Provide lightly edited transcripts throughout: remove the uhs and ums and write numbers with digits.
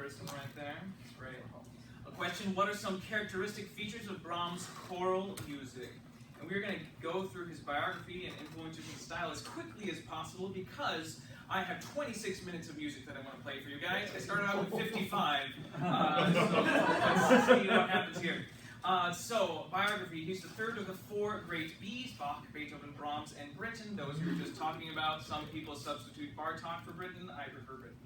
person right there. That's great. A question, what are some characteristic features of Brahms' choral music? And we're going to go through his biography and influences and style as quickly as possible because I have 26 minutes of music that I want to play for you guys. I started out with 55, so let's see what happens here. So, biography, he's the third of the four great Bs, Bach, Beethoven, Brahms, and Britten. Those we were just talking about. Some people substitute Bartok for Britten. I prefer Britten.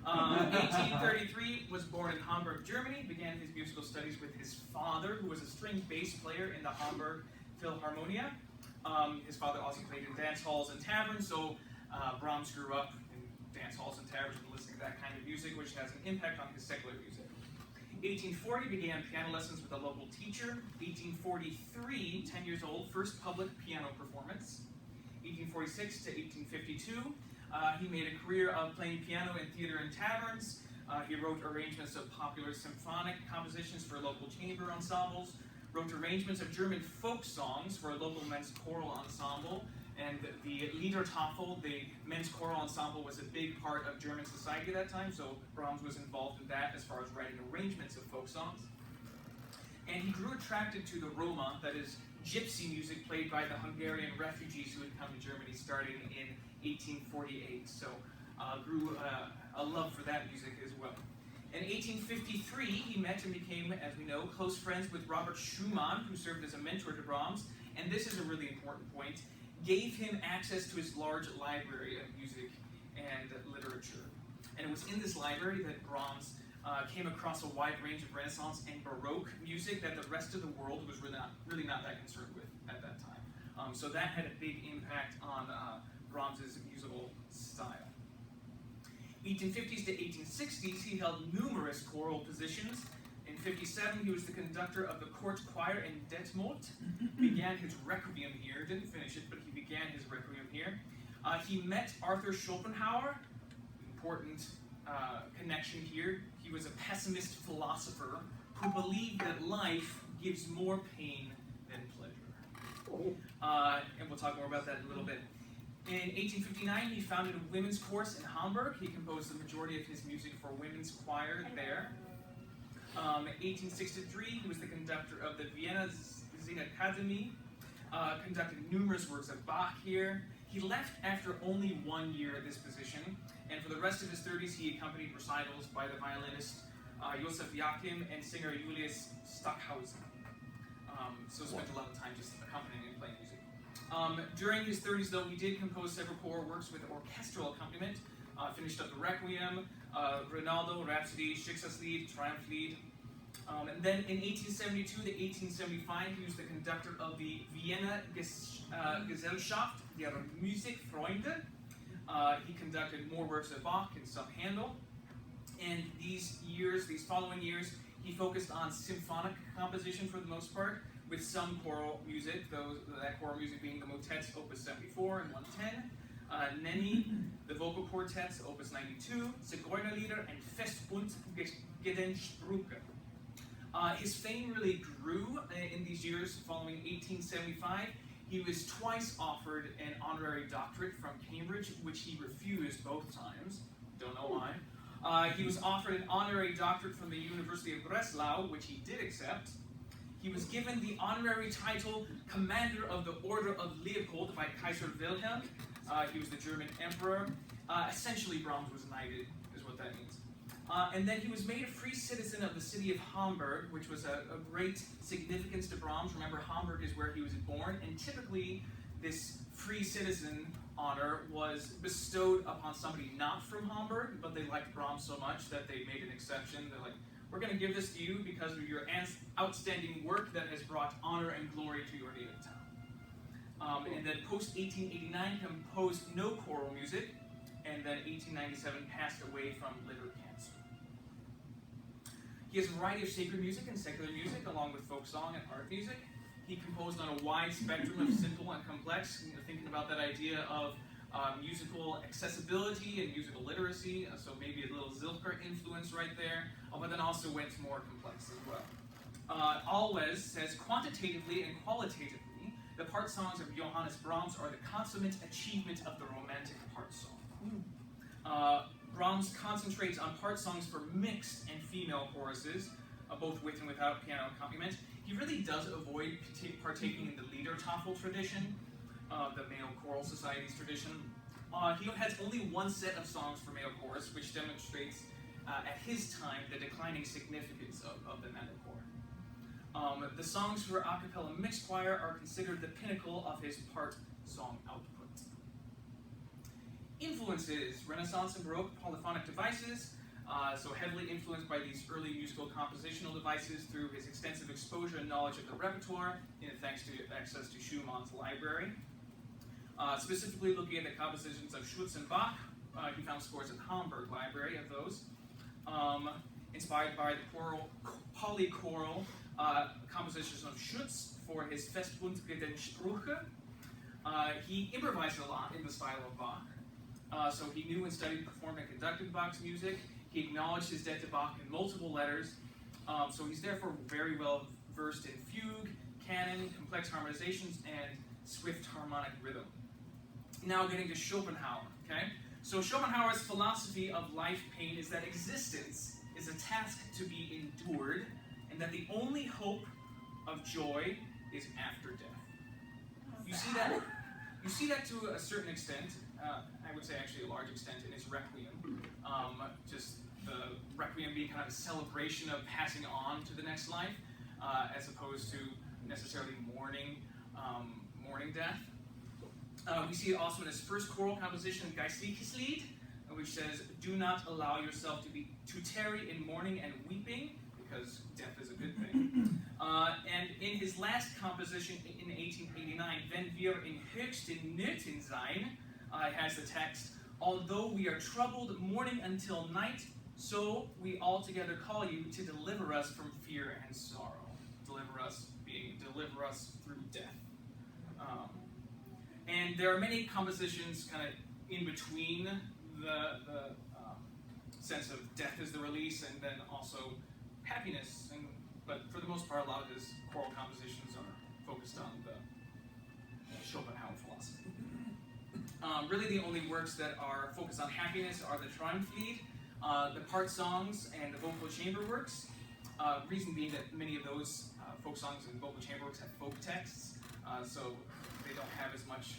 1833, was born in Hamburg, Germany, began his musical studies with his father, who was a string bass player in the Hamburg Philharmonia. His father also played in dance halls and taverns, so Brahms grew up in dance halls and taverns and listening to that kind of music, which has an impact on his secular music. 1840, began piano lessons with a local teacher. 1843, 10 years old, first public piano performance. 1846 to 1852, he made a career of playing piano in theater and taverns. He wrote arrangements of popular symphonic compositions for local chamber ensembles, wrote arrangements of German folk songs for a local men's choral ensemble, and the Liedertafel, the men's choral ensemble, was a big part of German society at that time, so Brahms was involved in that as far as writing arrangements of folk songs. And he grew attracted to the Roma, that is, gypsy music played by the Hungarian refugees who had come to Germany starting in 1848, so grew a love for that music as well. In 1853, he met and became, as we know, close friends with Robert Schumann, who served as a mentor to Brahms, and this is a really important point, gave him access to his large library of music and literature. And it was in this library that Brahms came across a wide range of Renaissance and Baroque music that the rest of the world was really not that concerned with at that time. So that had a big impact on Brahms's musical style. 1850s to 1860s, he held numerous choral positions. In 57, he was the conductor of the court choir in Detmold. Began his requiem here, didn't finish it, but he began his requiem here. He met Arthur Schopenhauer, important connection here. He was a pessimist philosopher who believed that life gives more pain than pleasure. And we'll talk more about that in a little bit. In 1859, he founded a women's chorus in Hamburg. He composed the majority of his music for women's choir there. 1863, he was the conductor of the Vienna Singakademie, conducted numerous works of Bach here. He left after only 1 year at this position, and for the rest of his 30s, he accompanied recitals by the violinist Josef Joachim and singer Julius Stockhausen. So spent a lot of time just accompanying and playing music. During his 30s, though, he did compose several choral works with orchestral accompaniment, finished up the Requiem, Rinaldo, Rhapsody, Schicksalslied, Triumphlied. And then in 1872 to 1875, he was the conductor of the Vienna Gesellschaft der Musikfreunde. He conducted more works of Bach and some Handel. And these following years, he focused on symphonic composition for the most part, with some choral music, that choral music being the motets, Opus 74 and 110, Nenni, the vocal quartets, Opus 92, Zigeunerlieder, and Fest und Gedenksprüche. His fame really grew in these years following 1875. He was twice offered an honorary doctorate from Cambridge, which he refused both times. Don't know why. He was offered an honorary doctorate from the University of Breslau, which he did accept. He was given the honorary title Commander of the Order of Leopold by Kaiser Wilhelm. He was the German emperor. Essentially, Brahms was knighted, is what that means. And then he was made a free citizen of the city of Hamburg, which was a great significance to Brahms. Remember, Hamburg is where he was born, and typically this free citizen honor was bestowed upon somebody not from Hamburg, but they liked Brahms so much that they made an exception. They're like, we're going to give this to you because of your outstanding work that has brought honor and glory to your native town. And then post-1889 composed no choral music, and then 1897 passed away from liver cancer. He has a variety of sacred music and secular music, along with folk song and art music. He composed on a wide spectrum of simple and complex, thinking about that idea of musical accessibility and musical literacy, so maybe a little Zilker influence right there, but then also went more complex as well. Alves says, quantitatively and qualitatively, the part songs of Johannes Brahms are the consummate achievement of the romantic part song. Brahms concentrates on part songs for mixed and female choruses, both with and without piano accompaniment. He really does avoid partaking in the Liedertafel tradition, the male choral society's tradition. He has only one set of songs for male chorus, which demonstrates, at his time, the declining significance of the metalcore. The songs for a cappella mixed choir are considered the pinnacle of his part song output. Influences: Renaissance and Baroque polyphonic devices, so heavily influenced by these early musical compositional devices through his extensive exposure and knowledge of the repertoire, thanks to access to Schumann's library. Specifically looking at the compositions of Schütz and Bach, he found scores at the Hamburg Library of those. Inspired by the polychoral compositions of Schütz for his Festbundrede Sprüche, he improvised a lot in the style of Bach. So he knew and studied, performed, and conducted Bach's music. He acknowledged his debt to Bach in multiple letters. So he's therefore very well versed in fugue, canon, complex harmonizations, and swift harmonic rhythm. Now getting to Schopenhauer, okay? So Schopenhauer's philosophy of life pain is that existence is a task to be endured, and that the only hope of joy is after death. You see that to a certain extent, I would say actually a large extent, in his Requiem. Just the Requiem being kind of a celebration of passing on to the next life, as opposed to necessarily mourning death. We see it also in his first choral composition, Geistliches Lied, which says, "Do not allow yourself to tarry in mourning and weeping, because death is a good thing." And in his last composition in 1889, "Wenn wir in höchsten Nöten sein," has the text, "Although we are troubled morning until night, so we altogether call you to deliver us from fear and sorrow." Deliver us through death. And there are many compositions kind of in between the sense of death as the release and then also happiness. But for the most part, a lot of his choral compositions are focused on the Schopenhauer philosophy. Really the only works that are focused on happiness are the Triumphlied, the part songs, and the vocal chamber works. Reason being that many of those folk songs and vocal chamber works have folk texts, so they don't have as much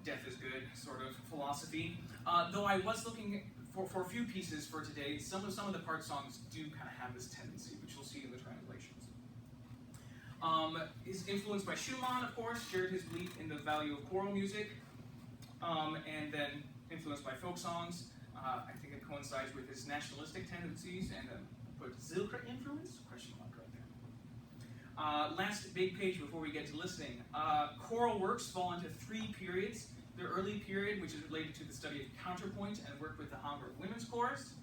death is good sort of philosophy. Though I was looking for a few pieces for today, some of the part songs do kind of have this tendency, which you'll see in the translations. He's influenced by Schumann, of course, shared his belief in the value of choral music, and then influenced by folk songs. I think it coincides with his nationalistic tendencies and put Zilker influence? Question mark right there. Last big page before we get to listening. Choral works fall into three periods. The early period, which is related to the study of counterpoint and work with the Hamburg Women's Chorus.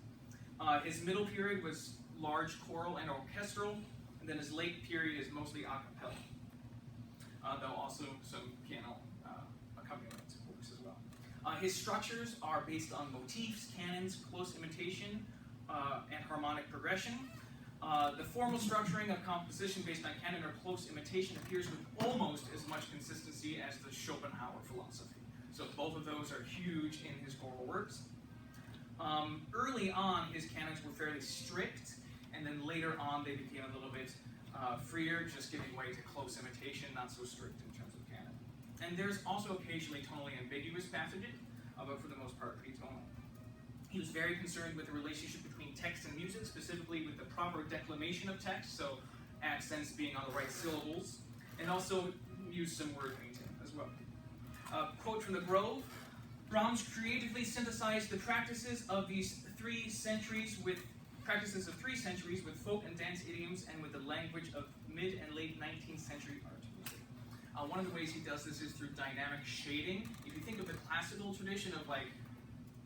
His middle period was large choral and orchestral, and then his late period is mostly a cappella, though also some piano accompaniment works as well. His structures are based on motifs, canons, close imitation, and harmonic progression. The formal structuring of composition based on canon or close imitation appears with almost as much consistency as the Schopenhauer philosophy. So both of those are huge in his choral works. Early on, his canons were fairly strict, and then later on they became a little bit freer, just giving way to close imitation, not so strict in terms of canon. And there's also occasionally tonally ambiguous passages, but for the most part pretty tonal. He was very concerned with the relationship between text and music, specifically with the proper declamation of text, so accents being on the right syllables, and also used some word painting as well. Quote from the Grove: "Brahms creatively synthesized the practices of 3 centuries with folk and dance idioms and with the language of mid and late 19th century art music." One of the ways he does this is through dynamic shading. If you think of the classical tradition of like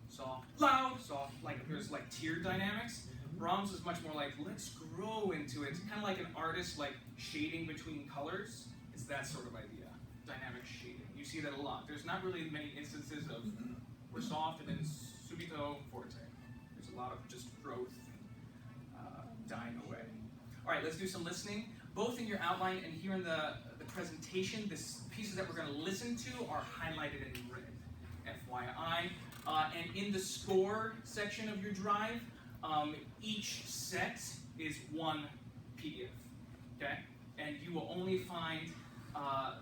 soft, loud, soft, like there's like tiered dynamics, Brahms is much more like, let's grow into it. It's kind of like an artist like shading between colors. It's that sort of idea, dynamic shading. You see that a lot. There's not really many instances of we're soft and then subito forte. There's a lot of just growth dying away. All right, let's do some listening. Both in your outline and here in the presentation, the pieces that we're going to listen to are highlighted in red. FYI. And in the score section of your drive, each set is one PDF, okay? And you will only find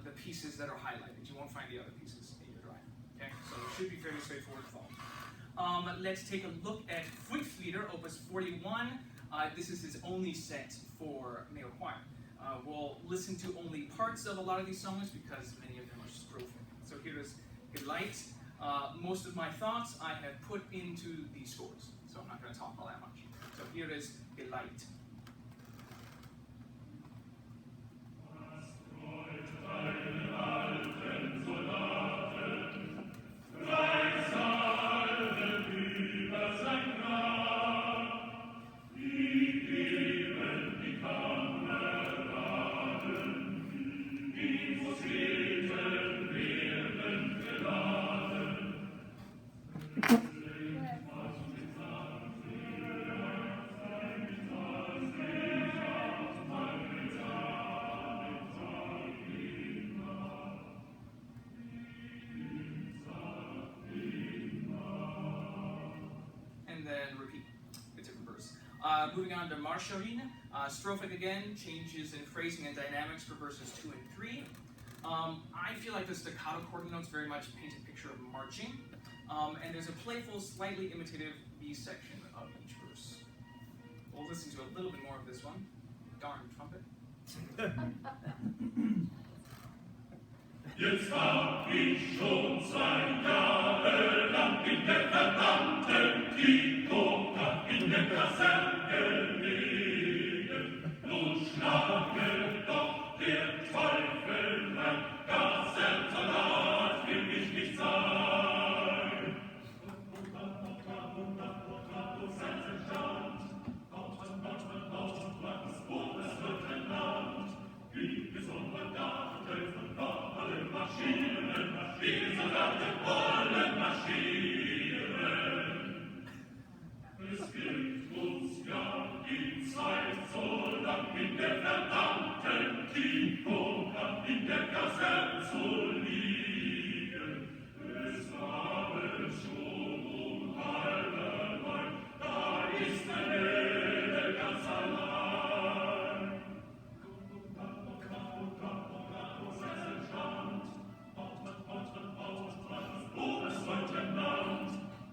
the pieces that are highlighted. You won't find the other pieces in your drive, okay? So it should be fairly straightforward to follow. Let's take a look at Fünflieder, Opus 41. This is his only set for male choir. We'll listen to only parts of a lot of these songs because many of them are strophic. So here is Geleit. Most of my thoughts I have put into the scores, so I'm not going to talk all that much. So here is Geleit. Moving on to Marschallin, strophic again, changes in phrasing and dynamics for verses 2 and 3. I feel like the staccato quarter notes very much paint a picture of marching, and there's a playful, slightly imitative B section of each verse. We'll listen to a little bit more of this one. Darn trumpet. Jetzt hab ich schon 2 Jahre lang in der verdammten Kikoka in der Kaserne gelegen. Nun schlage doch der Teufel rein, Kasernsalat will mich nicht sein. Wie gesungen Soldaten wollen marschieren, wie Soldaten wollen marschieren. Es gibt uns ja die Zeit so lang in der verdammten Kikoka, in der Kaserne zu liegen. Es haben schon allerlei, da ist ein Mädel ganz allein.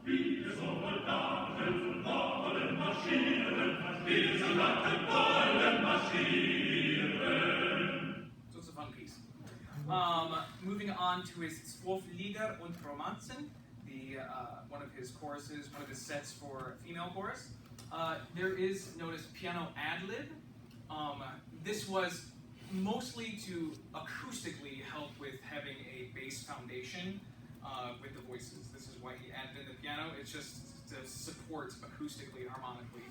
Wir Soldaten wollen marschieren, wir Soldaten wollen marschieren. So it's a fun piece. Moving on to his Zwölflieder und Romanzen, one of his choruses, one of his sets for female chorus. There is, notice, piano ad-lib. This was mostly to acoustically help with having a bass foundation with the voices. This is why he added in the piano. It's just to support acoustically and harmonically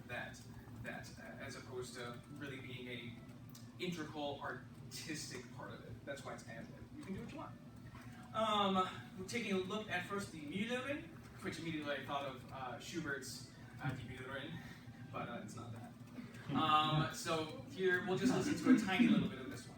that as opposed to really being a integral artistic part of it. That's why it's ad-lib. You can do what you want. We're taking a look at first the Mühlerin, which immediately I thought of Schubert's Die Mühlerin, but it's not that. So here we'll just listen to a tiny little bit of this one.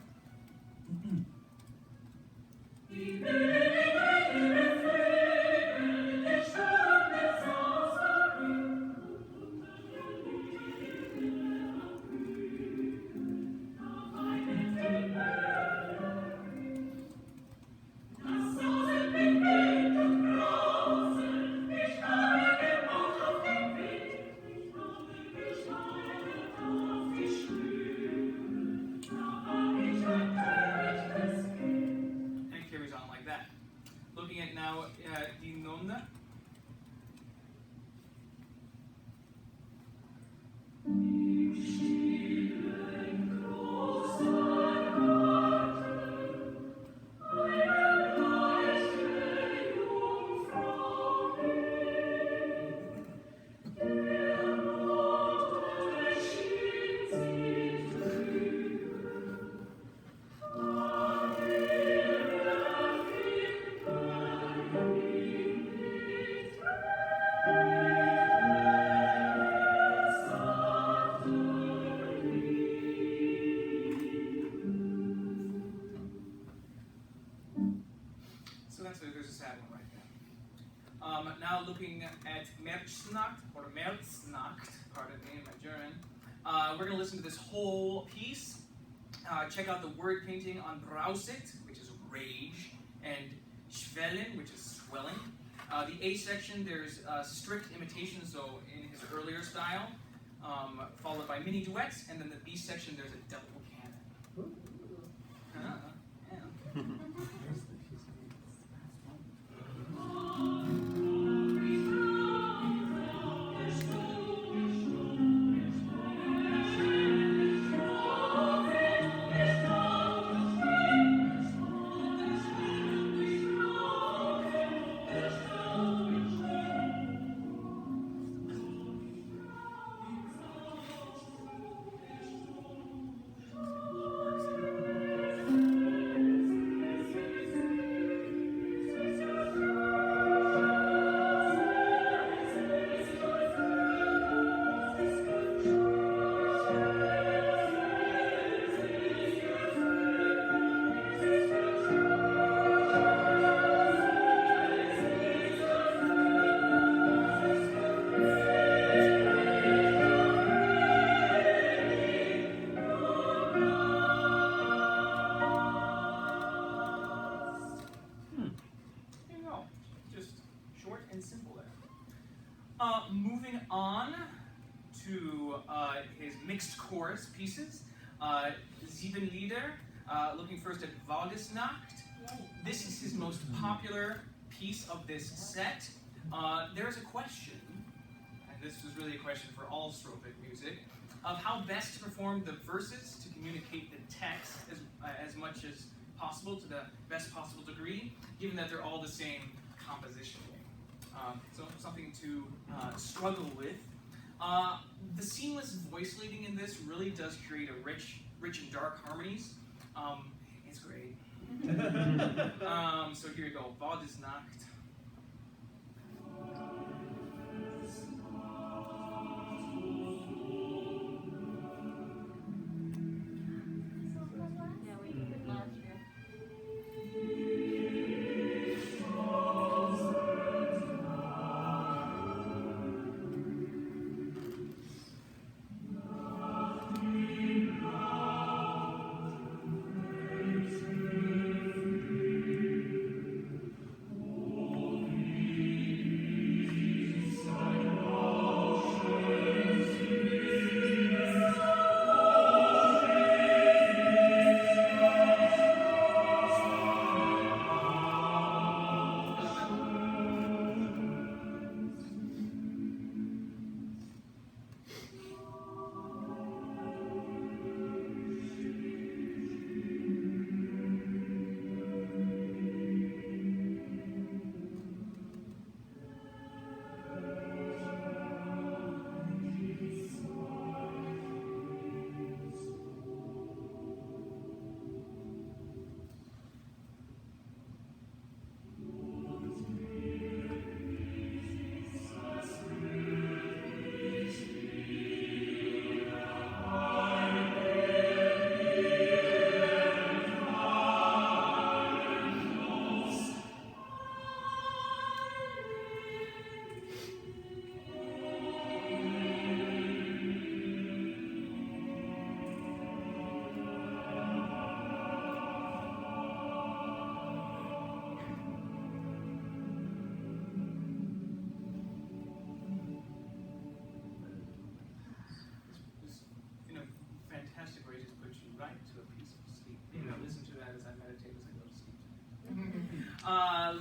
Indianola. So there's a sad one right there. Märznacht, or Märznacht, pardon me, my German. We're going to listen to this whole piece. Check out the word painting on Brauset, which is rage, and Schwellen, which is swelling. The A section, there's strict imitation, so in his earlier style, followed by mini duets, and then the B section, there's a double canon. Yeah. Moving on to his mixed chorus pieces. Sieben Lieder, looking first at Waldesnacht. This is his most popular piece of this set. There's a question, and this was really a question for all strophic music, of how best to perform the verses to communicate the text as much as possible, to the best possible degree, given that they're all the same composition. So something to struggle with. The seamless voice leading in this really does create a rich and dark harmonies. It's great. So here we go. Waldesnacht.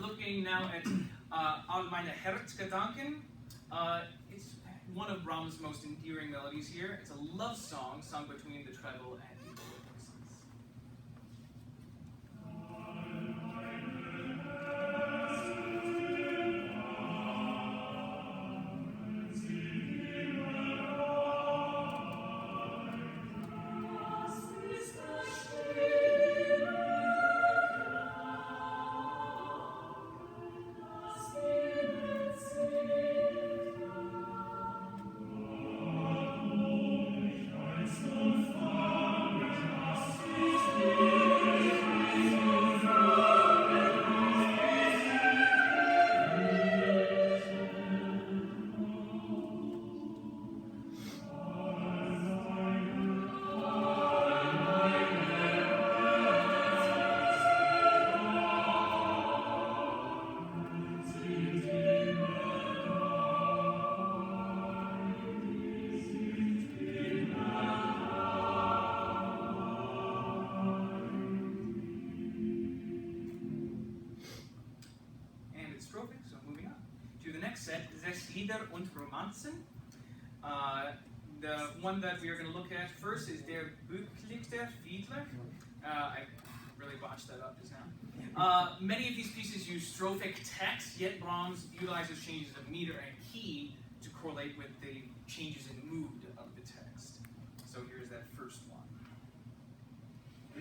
Looking now at All meine Herzgedanken. It's one of Brahms' most endearing melodies here. It's a love song sung between the treble and the voices. Far Lieder und Romanzen. The one that we are going to look at first is Der Buchlichter Fiedler. I really botched that up just now. Many of these pieces use strophic text, yet Brahms utilizes changes of meter and key to correlate with the changes in mood of the text. So here's that first one.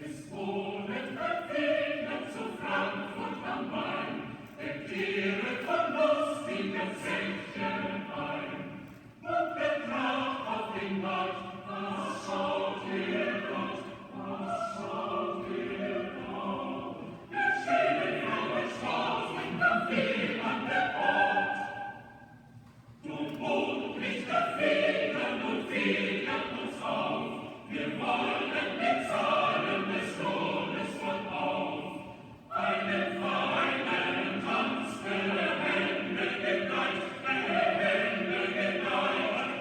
Es wohnet verfehlt zu Frankfurt am Main, der Tiere von Lust in der Zeche ein. Und betracht auf den Markt, was schaut ihr dort, was schaut ihr dort? Wir stehen Frauen schwarz im Café an der Port. Du Mondlichter federn und federn uns auf, wir wollen bezahlen des Lohnes von auf. Einen feinen Tanz der Hände gedeiht,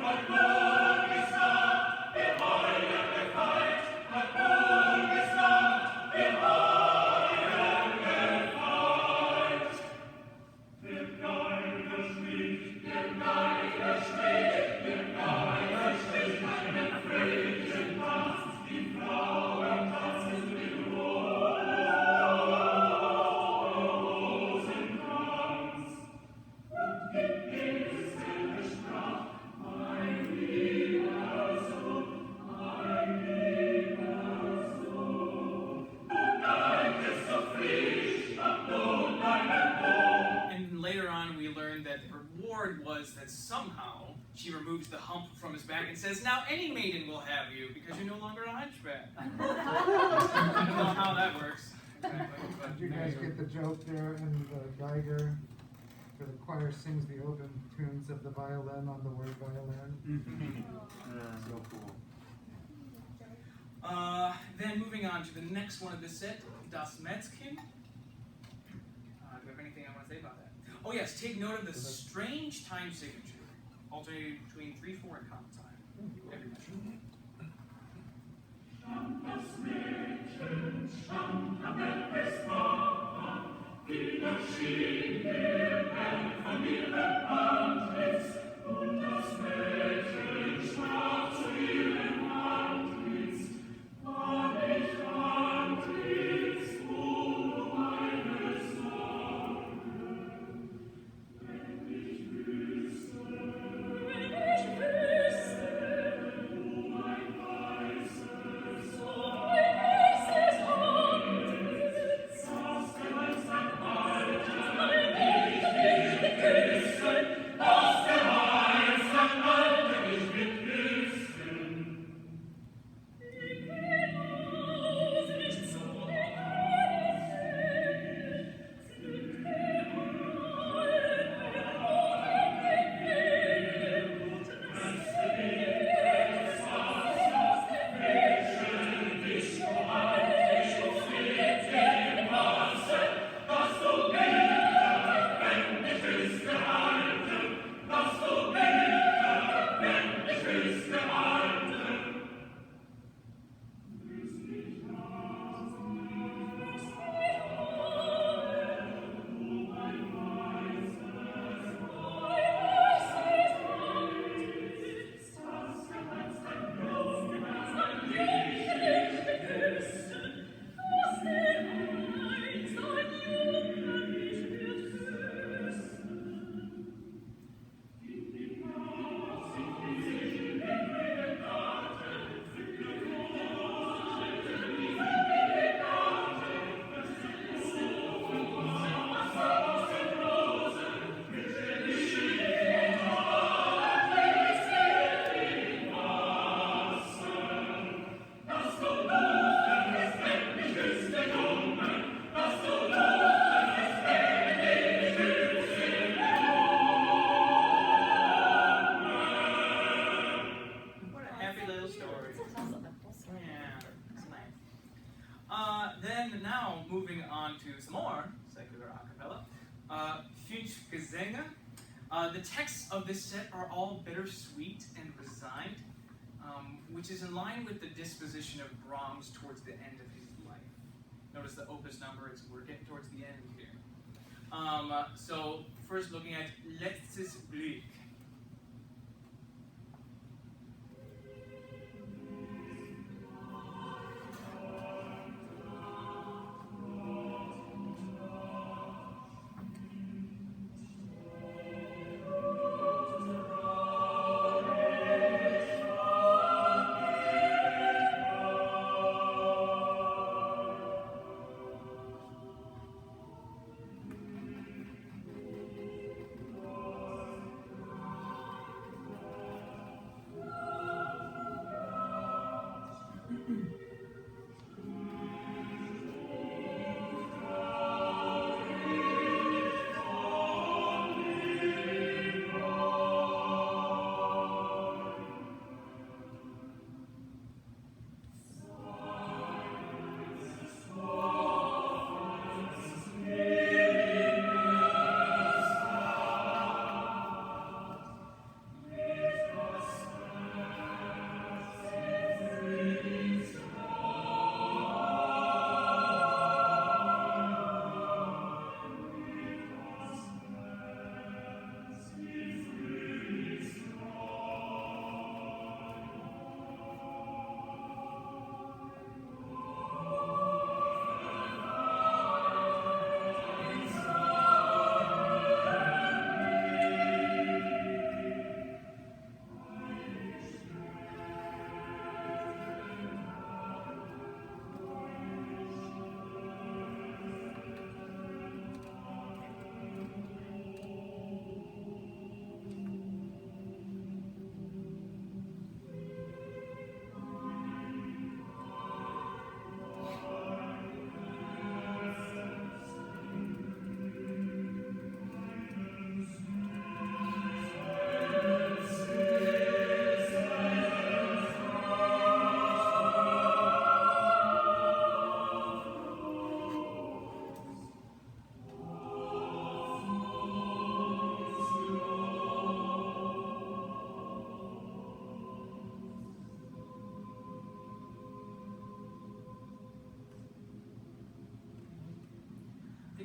hat wohl gesagt, wir heulen gefeit, hat wohl gesagt, wir heulen gefeit. Der Geiger spricht, der Geiger spricht, der Geiger spricht einen fröhlichen Tanz, die Frauen tanzen mit Rosenkranz. Und die Esel sprach, mein lieber Sohn, du geigest so frisch am Lohn deiner Brot. And later on, we learned that the reward was that somehow she removes the hump from his back and says, "Now any maiden will have you because you're no longer a hunchback." I don't know how that works exactly, but Did you guys get the joke there? And the Geiger, the choir sings the open tunes of the violin on the word violin. So cool. Then moving on to the next one of this set, Das Mädchen. Do we have anything I want to say about that? Oh yes, take note of the strange time signature, alternating between 3/4 and comma time. Every measure. Das Mädchen stand am Wettbewerb, wie das schien der Herr von ihrem Antlitz, und das Mädchen sprach zu ihrem Antlitz, war ich Antlitz, o meine Sorge, wenn ich wüsste, o mein weißes Then now moving on to some more secular a cappella. Fünf Gesänge. The texts of this set are all bittersweet and resigned, which is in line with the disposition of Brahms towards the end of his life. Notice the opus number, we're getting towards the end here. So first looking at Letztes Glück.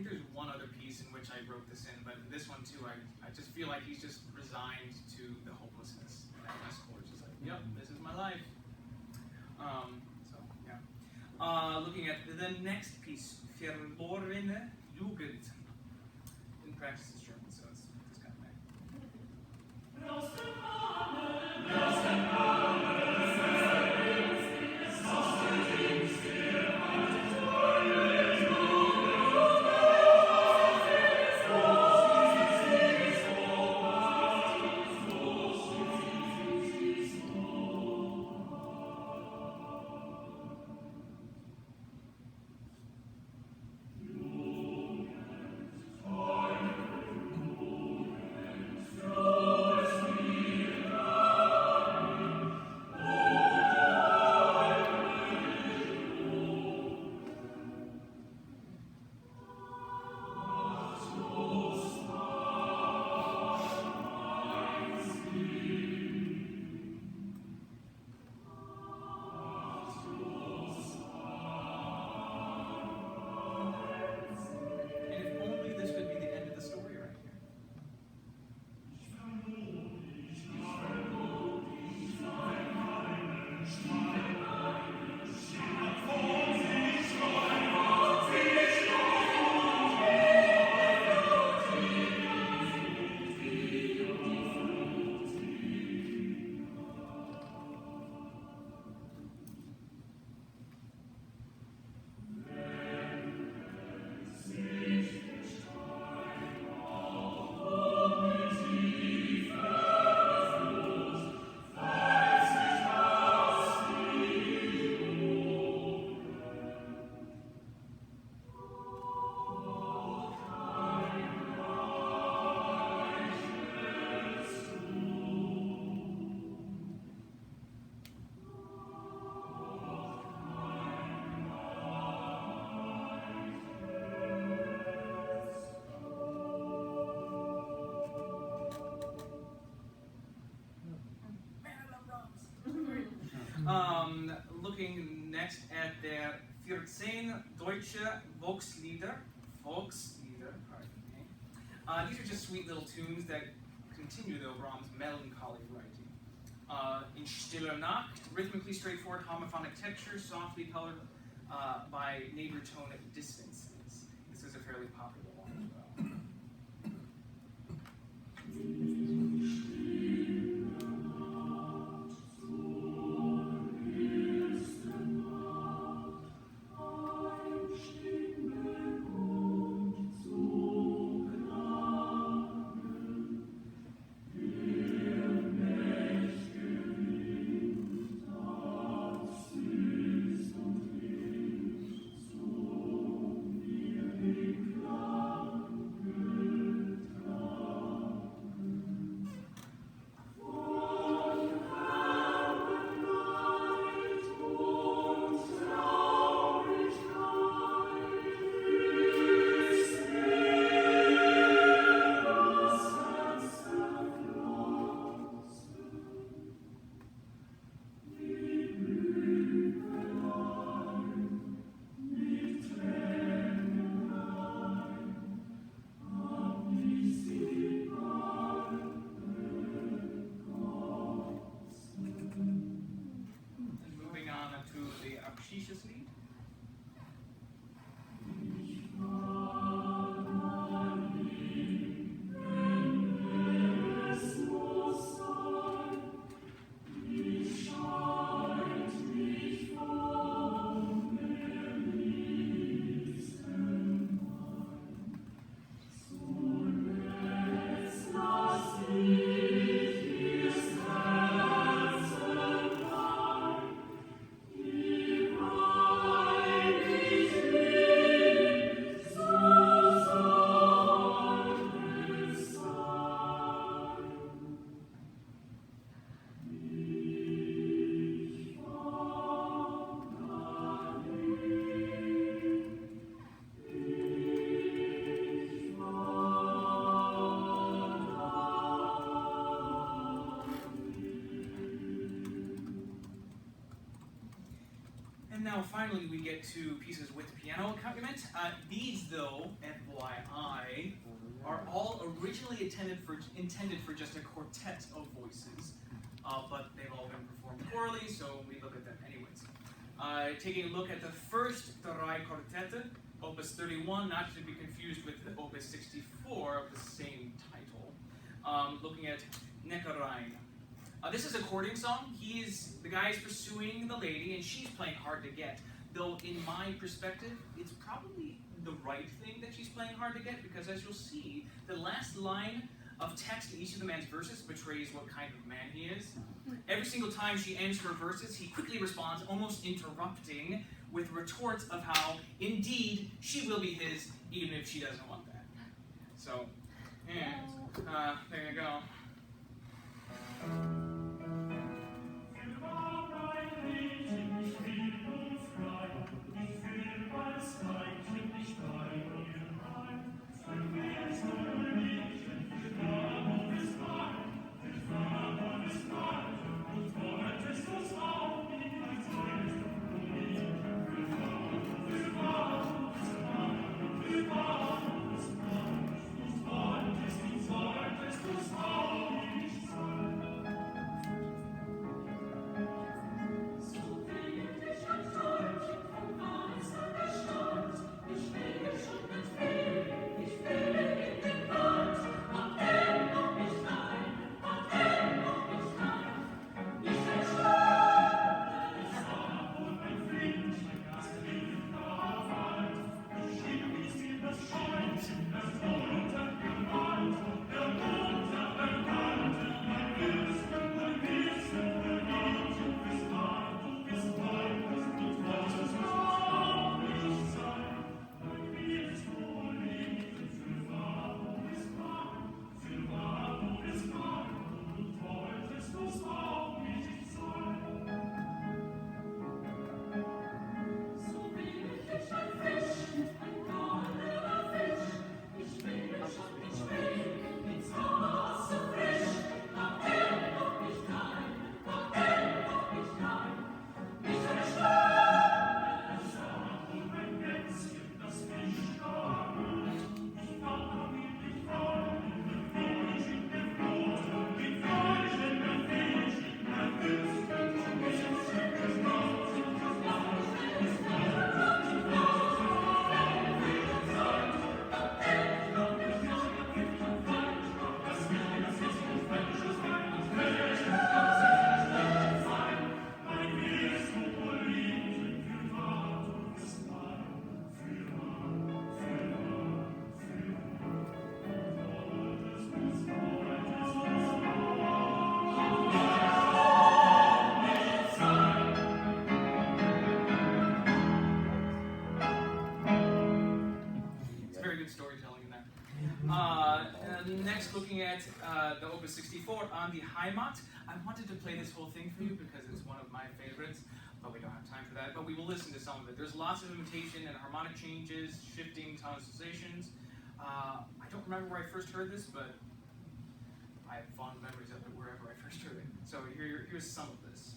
think there's one other piece in which I wrote this in, but this one too, I just feel like he's just resigned to the hopelessness. And that last chord is just like, yep, this is my life. So yeah. Looking at the next piece, Verlorene Jugend. Didn't practice this German, so it's kind of looking next at their 14 Deutsche Volkslieder. Pardon me. These are just sweet little tunes that continue, though, Brahms' melancholy writing. In Stille Nacht, rhythmically straightforward homophonic texture, softly colored by neighbor tone distances. This is a fairly popular one as well. And now finally we get to pieces with piano accompaniment. These though, FYI, are all originally intended for just a quartet of voices, but they've all been performed chorally, so we look at them anyways. Taking a look at the first Drei Quartette, Opus 31, not to be confused with the Opus 64 of the same title. Looking at Neckarine. This is a courting song. The guy is pursuing the lady, and she's playing hard to get. Though, in my perspective, it's probably the right thing that she's playing hard to get, because as you'll see, the last line of text in each of the man's verses betrays what kind of man he is. Every single time she ends her verses, he quickly responds, almost interrupting, with retorts of how, indeed, she will be his, even if she doesn't want that. So, there you go. Next, looking at the Opus 64 on the Heimat. I wanted to play this whole thing for you because it's one of my favorites, but we don't have time for that. But we will listen to some of it. There's lots of imitation and harmonic changes, shifting tonalizations. I don't remember where I first heard this, but I have fond memories of it wherever I first heard it. So here's some of this.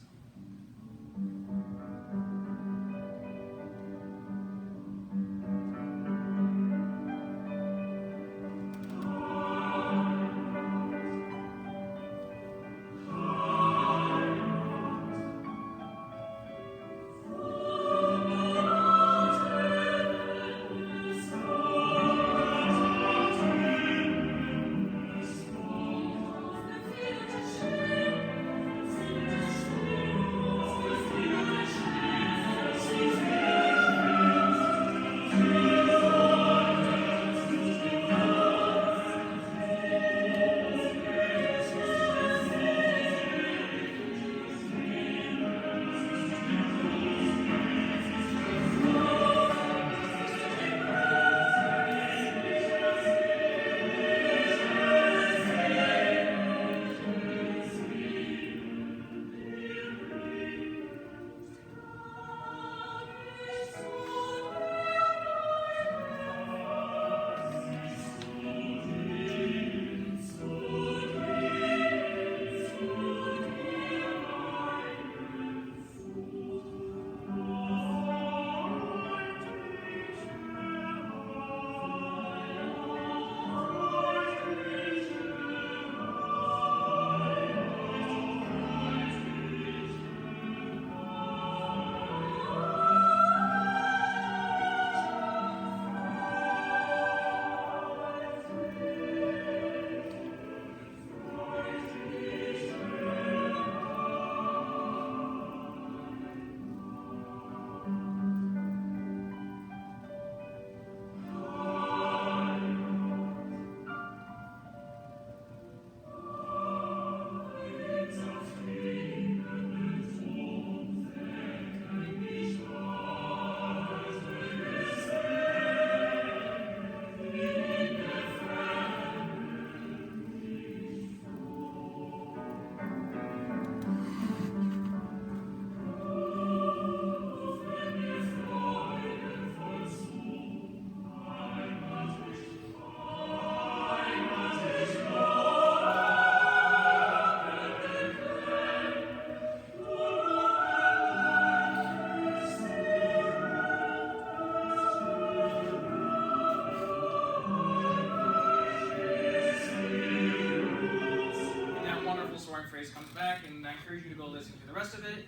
soaring phrase comes back, and I encourage you to go listen to the rest of it,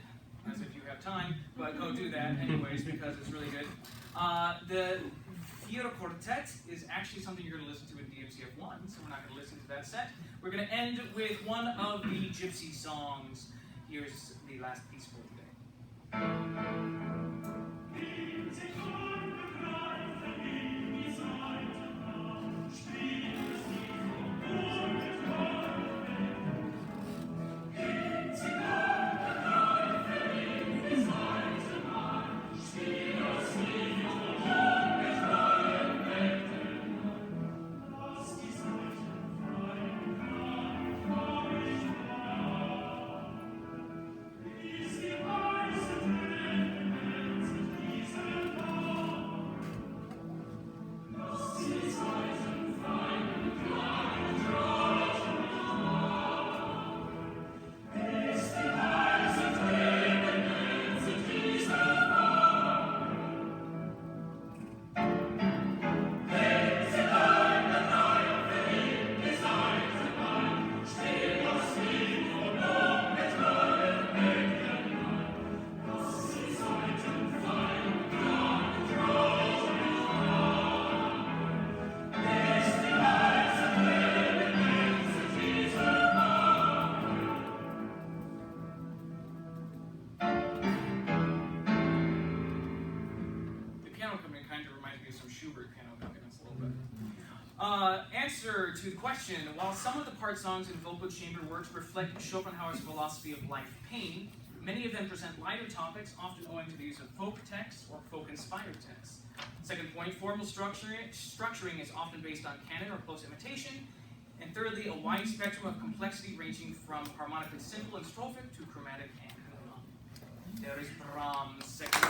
as if you have time, but go do that anyways, because it's really good. The Fiero Quartet is actually something you're going to listen to in DMCF 1, so we're not going to listen to that set. We're going to end with one of the Gypsy songs. Here's the last piece for today. Answer to the question: while some of the part songs in vocal chamber works reflect Schopenhauer's philosophy of life pain, many of them present lighter topics, often owing to the use of folk texts or folk-inspired texts. Second point, formal structuring is often based on canon or close imitation. And thirdly, a wide spectrum of complexity ranging from harmonically simple and strophic to chromatic and hymnal. There is Brahms' second.